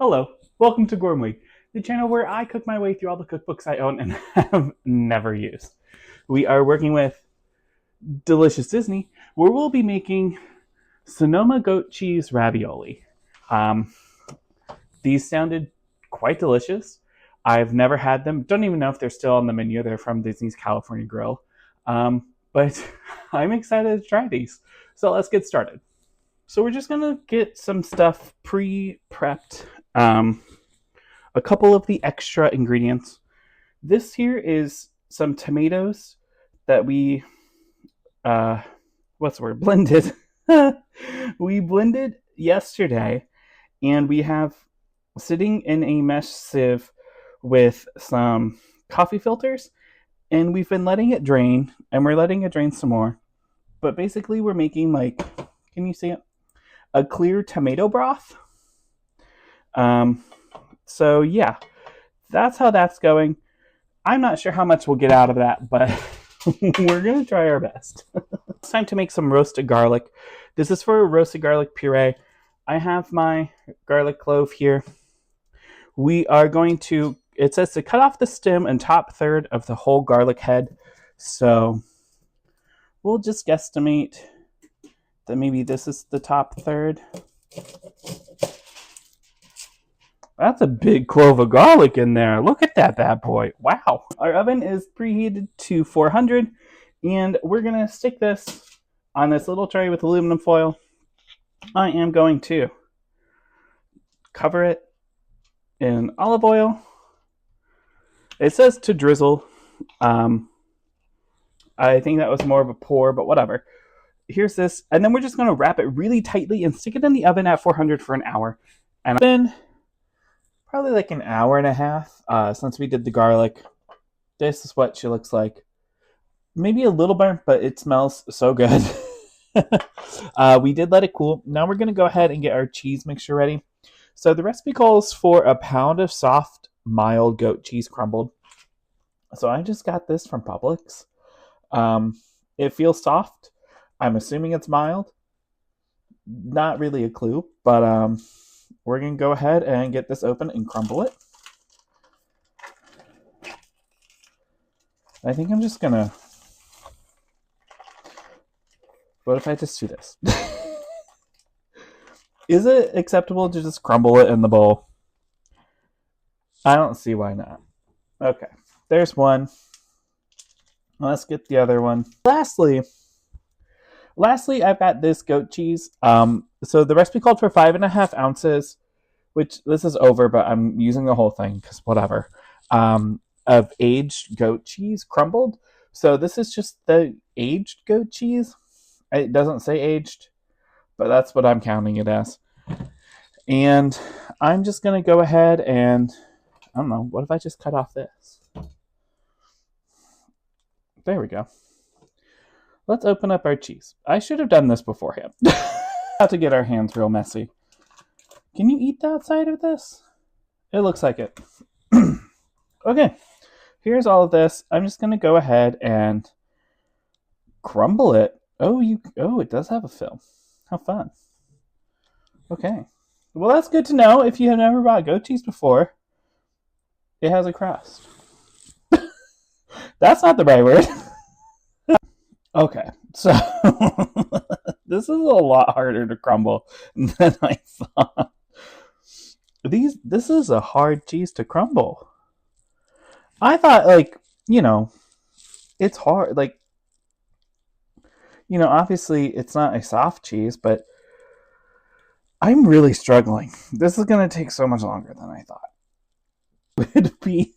Hello, welcome to Gourmet, the channel where I cook my way through all the cookbooks I own and have never used. We are working with Delicious Disney, where we'll be making Sonoma Goat Cheese Ravioli. Um, these sounded quite delicious. I've never had them. Don't even know if they're still on the menu. They're from Disney's California Grill. But I'm excited to try these. So let's get started. So we're just gonna get some stuff pre-prepped. A couple of the extra ingredients. This here is some tomatoes that we blended. We blended yesterday, and we have sitting in a mesh sieve with some coffee filters, and we've been letting it drain, and we're letting it drain some more. But basically we're making, like, can you see it? A clear tomato broth. So yeah, that's how that's going. I'm not sure how much we'll get out of that, but we're going to try our best. It's time to make some roasted garlic. This is for roasted garlic puree. I have my garlic clove here. We are going to, it says to cut off the stem and top third of the whole garlic head. So we'll just guesstimate that maybe this is the top third. That's a big clove of garlic in there. Look at that bad boy. Wow. Our oven is preheated to 400, and we're going to stick this on this little tray with aluminum foil. I am going to cover it in olive oil. It says to drizzle. I think that was more of a pour, but whatever. Here's this, and then we're just going to wrap it really tightly and stick it in the oven at 400 for an hour. And then probably like an hour and a half since we did the garlic. This is what she looks like. Maybe a little burnt, but it smells so good. We did let it cool. Now we're going to go ahead and get our cheese mixture ready. So the recipe calls for a pound of soft, mild goat cheese crumbled. So I just got this from Publix. It feels soft. I'm assuming it's mild. Not really a clue, but we're going to go ahead and get this open and crumble it. I think I'm just going to... What if I just do this? Is it acceptable to just crumble it in the bowl? I don't see why not. Okay, there's one. Let's get the other one. Lastly, I've got this goat cheese. So the recipe called for 5.5 ounces, which this is over, but I'm using the whole thing because whatever, of aged goat cheese crumbled. So this is just the aged goat cheese. It doesn't say aged, but that's what I'm counting it as. And I'm just going to go ahead and, I don't know, what if I just cut off this? There we go. Let's open up our cheese. I should have done this beforehand. Have to get our hands real messy. Can you eat the outside of this? It looks like it. Okay, here's all of this. I'm just going to go ahead and crumble it. Oh, it does have a film. How fun. Okay. Well, that's good to know if you have never bought goat cheese before. It has a crust. That's not the right word. Okay, so this is a lot harder to crumble than I thought. This is a hard cheese to crumble. I thought, like, it's hard. Like, obviously it's not a soft cheese, but I'm really struggling. This is going to take so much longer than I thought. It'd be,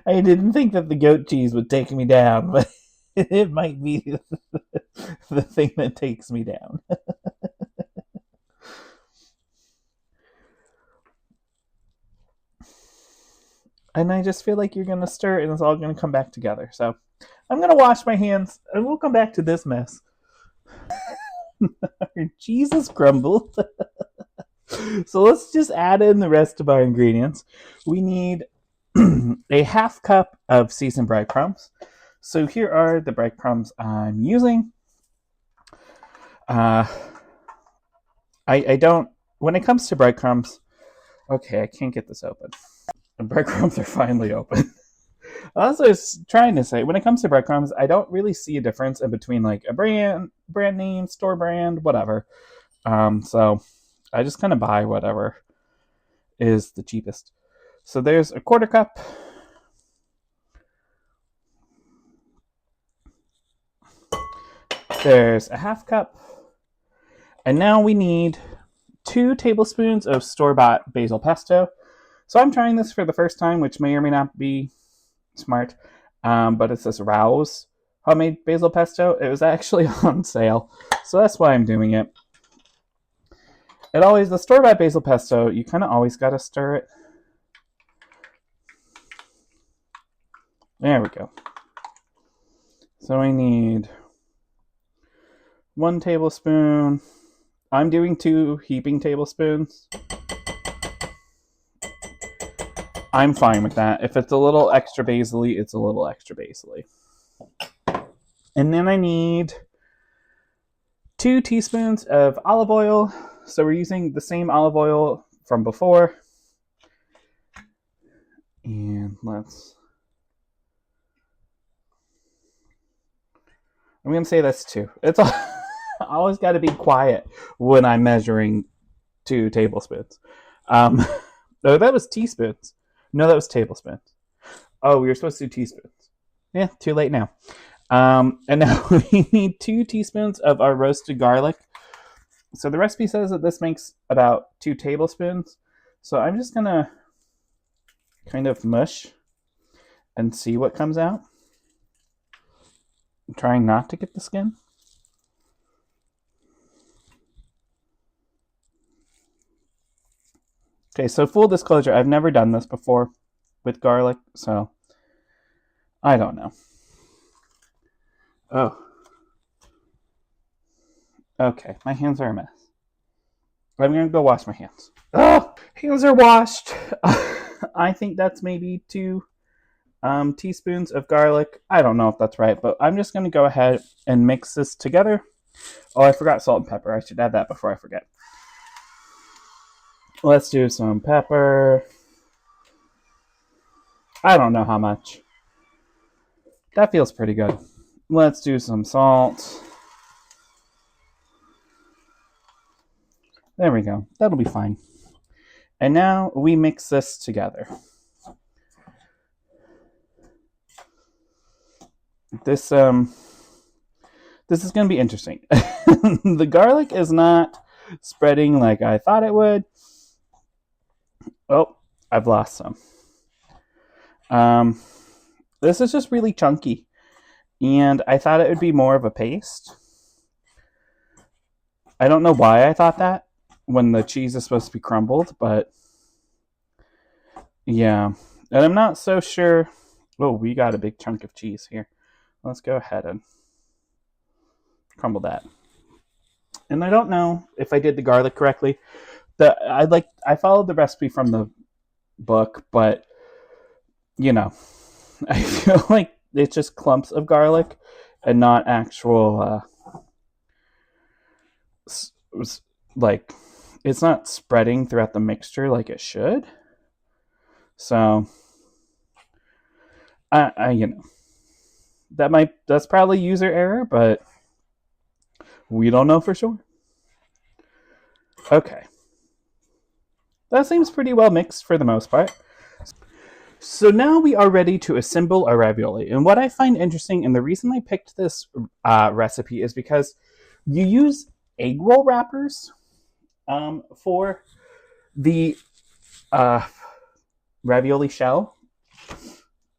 I didn't think that the goat cheese would take me down, but it might be the thing that takes me down. And I just feel like you're going to stir it and it's all going to come back together. So I'm going to wash my hands and we'll come back to this mess. Our cheese is crumbled. So let's just add in the rest of our ingredients. We need a half cup of seasoned breadcrumbs. So here are the breadcrumbs I'm using. I don't, when it comes to breadcrumbs, okay, I can't get this open. The breadcrumbs are finally open. I was trying to say, when it comes to breadcrumbs, I don't really see a difference in between like a brand name, store brand, whatever. So I just kind of buy whatever is the cheapest. So there's a quarter cup. There's a half cup. And now we need 2 tablespoons of store-bought basil pesto. So I'm trying this for the first time, which may or may not be smart. But it's this Rouse homemade basil pesto. It was actually on sale, so that's why I'm doing it. The store-bought basil pesto, you kind of always got to stir it. There we go. So we need 1 tablespoon. I'm doing 2 heaping tablespoons. I'm fine with that. If it's a little extra basil-y, it's a little extra basil-y. And then I need 2 teaspoons of olive oil. So we're using the same olive oil from before. And I'm going to say that's 2. It's always got to be quiet when I'm measuring 2 tablespoons. No, that was teaspoons. No, that was tablespoons. Oh, we were supposed to do teaspoons. Yeah, too late now. And now we need 2 teaspoons of our roasted garlic. So the recipe says that this makes about 2 tablespoons. So I'm just going to kind of mush and see what comes out. I'm trying not to get the skin. Okay, so full disclosure, I've never done this before with garlic, so I don't know. Oh. Okay, my hands are a mess. I'm going to go wash my hands. Oh, hands are washed. I think that's maybe 2 teaspoons of garlic. I don't know if that's right, but I'm just going to go ahead and mix this together. Oh, I forgot salt and pepper. I should add that before I forget. Let's do some pepper. I don't know how much. That feels pretty good. Let's do some salt. There we go. That'll be fine. And now we mix this together. This is going to be interesting. The garlic is not spreading like I thought it would. Oh, I've lost some. This is just really chunky, and I thought it would be more of a paste. I don't know why I thought that when the cheese is supposed to be crumbled, but yeah. And I'm not so sure. Oh, we got a big chunk of cheese here. Let's go ahead and crumble that. And I don't know if I did the garlic correctly. I followed the recipe from the book, but you know, I feel like it's just clumps of garlic and not actual like it's not spreading throughout the mixture like it should. So I you know, that's probably user error, but we don't know for sure. Okay. That seems pretty well mixed for the most part. So now we are ready to assemble our ravioli. And what I find interesting, and the reason I picked this recipe is because you use egg roll wrappers for the ravioli shell.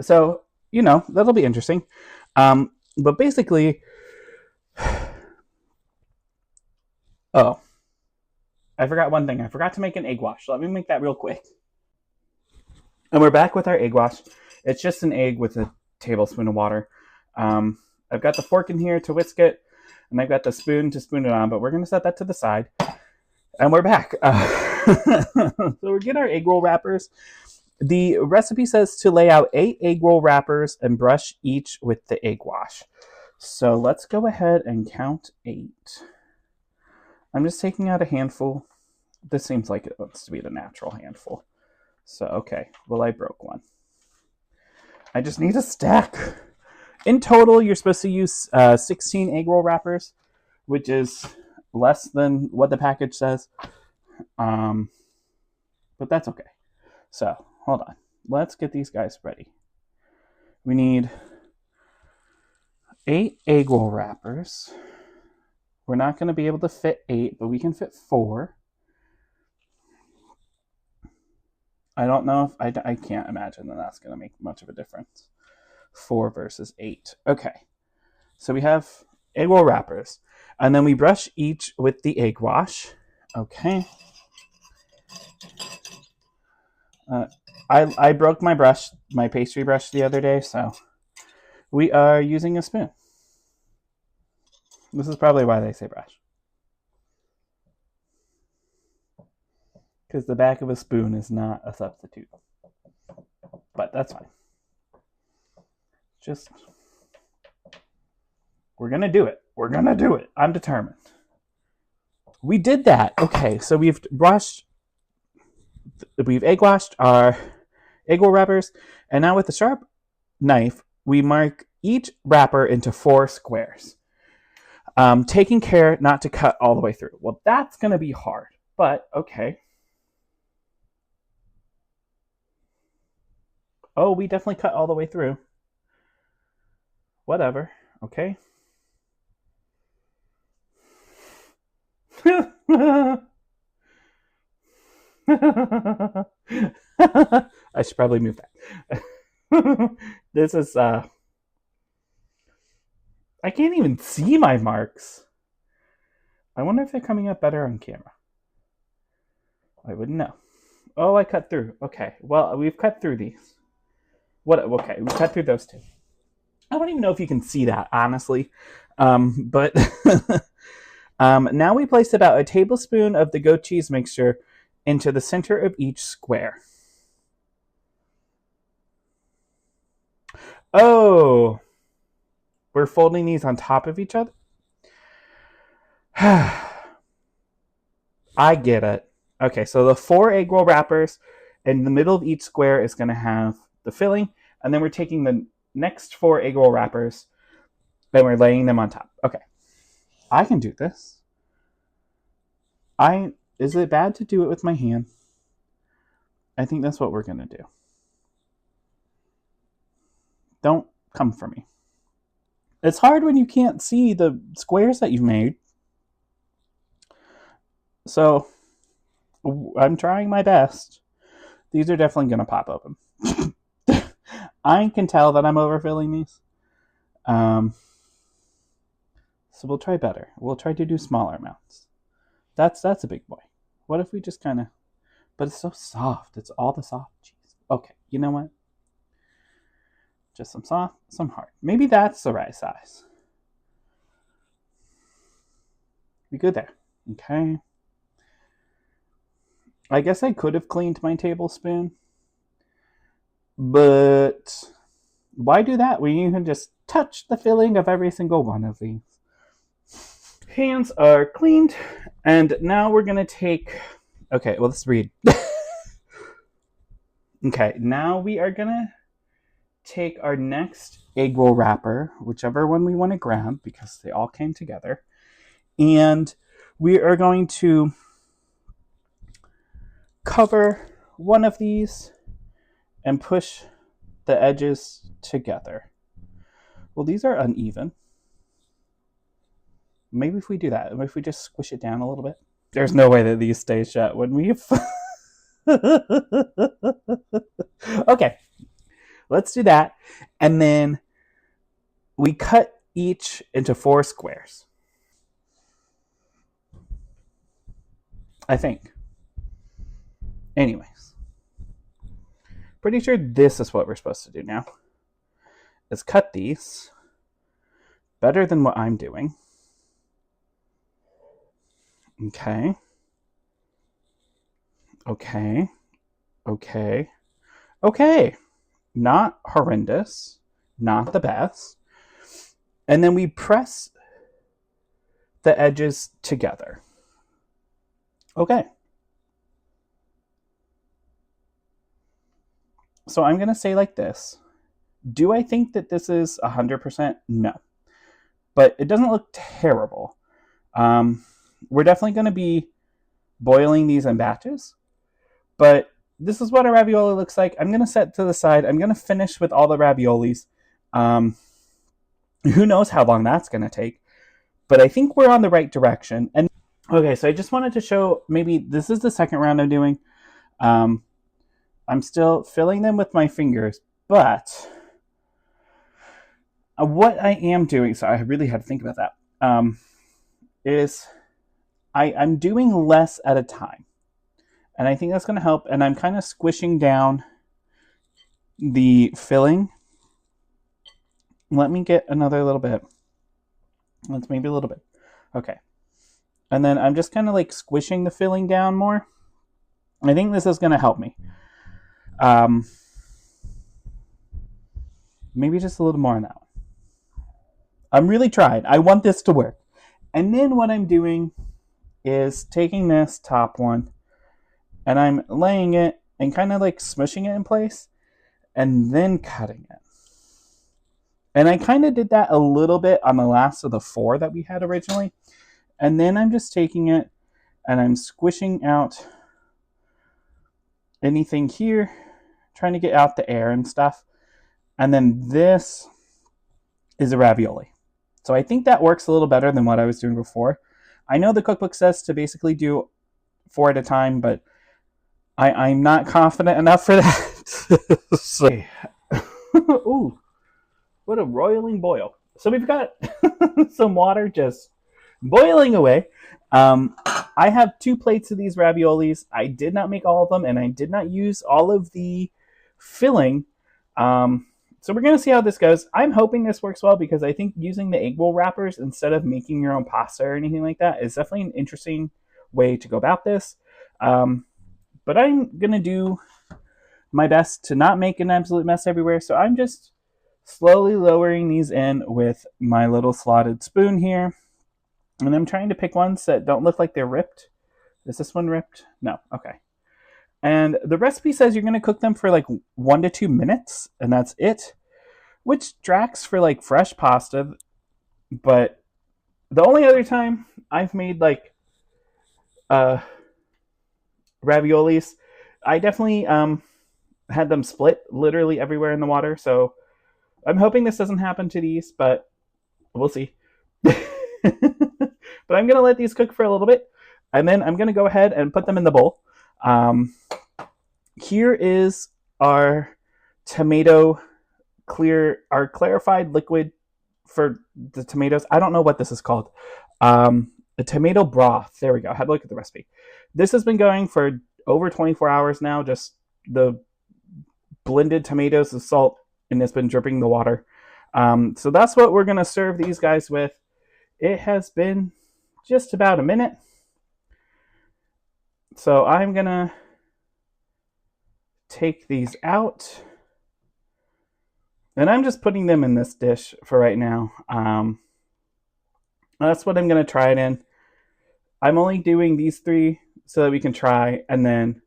So, you know, that'll be interesting. But basically, oh, I forgot one thing. I forgot to make an egg wash. Let me make that real quick. And we're back with our egg wash. It's just an egg with a tablespoon of water. I've got the fork in here to whisk it, and I've got the spoon to spoon it on, but we're going to set that to the side. And we're back. So we get our egg roll wrappers. The recipe says to lay out 8 egg roll wrappers and brush each with the egg wash. So let's go ahead and count 8. I'm just taking out a handful. This seems like it wants to be the natural handful. So, okay. Well, I broke one. I just need a stack. In total, you're supposed to use 16 egg roll wrappers, which is less than what the package says. But that's okay. So, hold on. Let's get these guys ready. We need 8 egg roll wrappers. We're not going to be able to fit 8, but we can fit 4. I don't know if I can't imagine that that's going to make much of a difference. 4 versus 8. Okay. So we have egg roll wrappers. And then we brush each with the egg wash. Okay. I broke my brush, my pastry brush the other day, so we are using a spoon. This is probably why they say brush. Because the back of a spoon is not a substitute. But that's fine. Just, we're going to do it. We're going to do it. I'm determined. We did that. Okay, so we've egg washed our egg roll wrappers, and now with the sharp knife, we mark each wrapper into 4 squares. Taking care not to cut all the way through. Well, that's going to be hard, but okay. Oh, we definitely cut all the way through. Whatever, okay. I should probably move that. This is, I can't even see my marks. I wonder if they're coming up better on camera. I wouldn't know. Oh, I cut through. Okay, well, we've cut through these. Okay, we cut through those 2. I don't even know if you can see that, honestly. But now we place about a tablespoon of the goat cheese mixture into the center of each square. Oh, we're folding these on top of each other? I get it. Okay, so the 4 egg roll wrappers in the middle of each square is going to have the filling, and then we're taking the next 4 egg roll wrappers and we're laying them on top. Okay, I can do this. Is it bad to do it with my hand? I think that's what we're going to do. Don't come for me. It's hard when you can't see the squares that you've made. So, I'm trying my best. These are definitely going to pop open. I can tell that I'm overfilling these. So we'll try better. We'll try to do smaller amounts. That's a big boy. What if we just kind of... But it's so soft. It's all the soft cheese. Okay, you know what? Just some soft, some hard. Maybe that's the right size. We good there. Okay. I guess I could have cleaned my tablespoon. But why do that when you can just touch the filling of every single one of these? Hands are cleaned. And now we're going to take... Okay, well, let's read. Okay, now we are going to take our next egg roll wrapper, whichever one we want to grab, because they all came together. And we are going to cover one of these and push the edges together. Well, these are uneven. Maybe if we do that, if we just squish it down a little bit. There's no way that these stay shut when we... Okay, let's do that. And then we cut each into 4 squares. I think. Anyways. Pretty sure this is what we're supposed to do now. Is cut these. Better than what I'm doing. Okay. Okay. Okay. Okay. Not horrendous. Not the best. And then we press the edges together. Okay. So I'm going to say like this. Do I think that this is 100%? No. But it doesn't look terrible. We're definitely going to be boiling these in batches. But this is what a ravioli looks like. I'm going to set to the side. I'm going to finish with all the raviolis. Who knows how long that's going to take. But I think we're on the right direction. And okay, so I just wanted to show, maybe this is the second round I'm doing. I'm still filling them with my fingers, but what I am doing, so I really had to think about that, is I'm doing less at a time. And I think that's going to help. And I'm kind of squishing down the filling. Let me get another little bit. Let's maybe a little bit. Okay. And then I'm just kind of like squishing the filling down more. I think this is going to help me. Maybe just a little more on that one. I'm really trying. I want this to work. And then what I'm doing is taking this top one and I'm laying it and kind of like smushing it in place and then cutting it. And I kind of did that a little bit on the last of the 4 that we had originally. And then I'm just taking it and I'm squishing out anything here, trying to get out the air and stuff. And then this is a ravioli. So I think that works a little better than what I was doing before. I know the cookbook says to basically do 4 at a time, but I'm not confident enough for that. So, ooh, what a roiling boil. So we've got some water just boiling away. I have 2 plates of these raviolis. I did not make all of them, and I did not use all of the filling. So we're going to see how this goes. I'm hoping this works well because I think using the egg roll wrappers instead of making your own pasta or anything like that is definitely an interesting way to go about this. But I'm going to do my best to not make an absolute mess everywhere. So I'm just slowly lowering these in with my little slotted spoon here. And I'm trying to pick ones that don't look like they're ripped. Is this one ripped? No. Okay. And the recipe says you're going to cook them for like 1 to 2 minutes, and that's it. Which tracks for like fresh pasta. But the only other time I've made like raviolis, I definitely had them split literally everywhere in the water. So I'm hoping this doesn't happen to these, but we'll see. But I'm going to let these cook for a little bit, and then I'm going to go ahead and put them in the bowl. Here is our our clarified liquid for the tomatoes. I don't know what this is called. A tomato broth. There we go. I had to look at the recipe. This has been going for over 24 hours now. Just the blended tomatoes, the salt, and it's been dripping the water. So that's what we're going to serve these guys with. It has been just about a minute. So I'm going to take these out. And I'm just putting them in this dish for right now. That's what I'm going to try it in. I'm only doing these 3 so that we can try. And then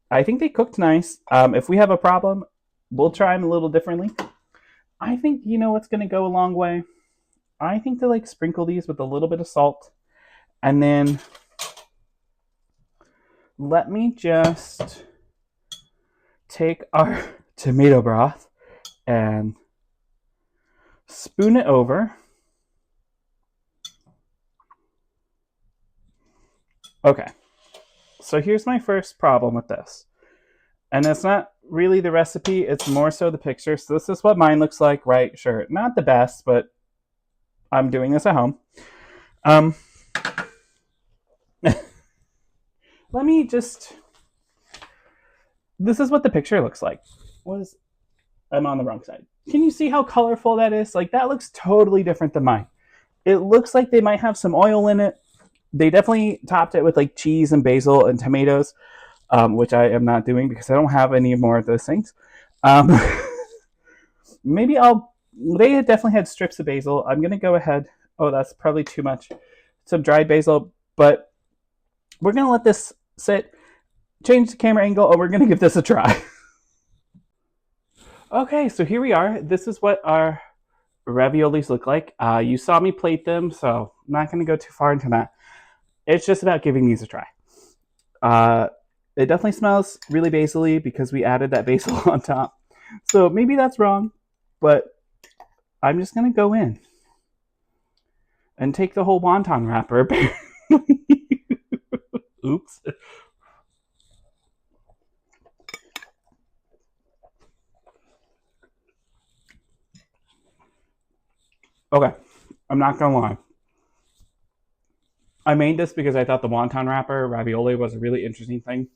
I think they cooked nice. If we have a problem, we'll try them a little differently. I think, you know what's going to go a long way? I think to like sprinkle these with a little bit of salt. And then let me just take our tomato broth and spoon it over. Okay, so here's my first problem with this. And it's not really the recipe, it's more so the picture. So this is what mine looks like, right? Sure, not the best, but I'm doing this at home. Let me just... This is what the picture looks like. I'm on the wrong side. Can you see how colorful that is? Like, that looks totally different than mine. It looks like they might have some oil in it. They definitely topped it with like cheese and basil and tomatoes, which I am not doing because I don't have any more of those things. Maybe they definitely had strips of basil. I'm going to go ahead. Oh, that's probably too much. Some dried basil. But we're going to let this sit, change the camera angle, and we're going to give this a try. Okay, so here we are. This is what our raviolis look like. You saw me plate them, so I'm not going to go too far into that. It's just about giving these a try. It definitely smells really basil-y because we added that basil on top. So maybe that's wrong, but I'm just going to go in and take the whole wonton wrapper. Oops. Okay, I'm not going to lie. I made this because I thought the wonton wrapper ravioli was a really interesting thing.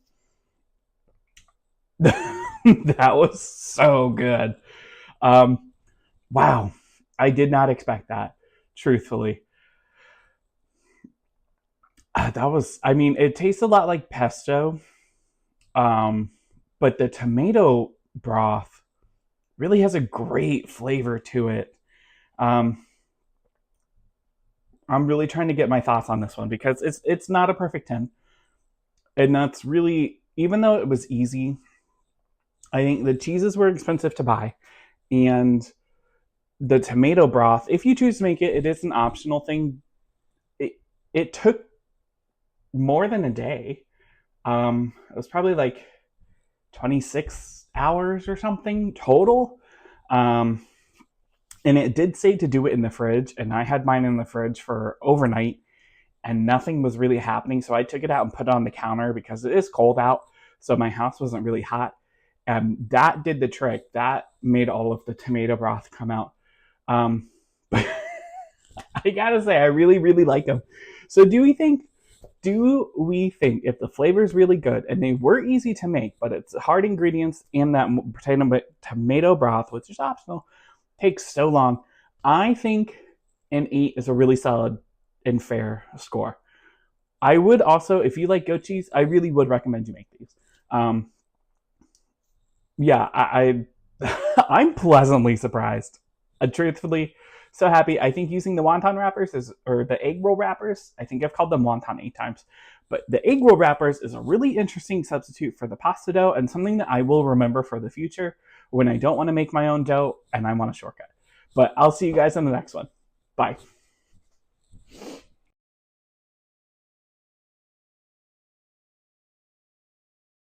That was so good. Wow. I did not expect that, truthfully. That was, I mean, it tastes a lot like pesto, but the tomato broth really has a great flavor to it. Um, I'm really trying to get my thoughts on this one because it's not a perfect 10. And that's really, even though it was easy, I think the cheeses were expensive to buy. And the tomato broth, if you choose to make it, it is an optional thing. It took more than a day. It was probably like 26 hours or something total. And it did say to do it in the fridge, and I had mine in the fridge for overnight, and nothing was really happening. So I took it out and put it on the counter because it is cold out. So my house wasn't really hot. And that did the trick. That made all of the tomato broth come out. But I gotta say, I really, really like them. So do we think if the flavor is really good and they were easy to make, but it's hard ingredients and that tomato broth, which is optional, takes so long, I think an 8 is a really solid and fair score. I would also, if you like goat cheese, I really would recommend you make these. Yeah, I'm pleasantly surprised. Truthfully, so happy. I think using the wonton wrappers or the egg roll wrappers, I think I've called them wonton 8 times, but the egg roll wrappers is a really interesting substitute for the pasta dough and something that I will remember for the future when I don't want to make my own dough and I want a shortcut. But I'll see you guys in the next one. Bye.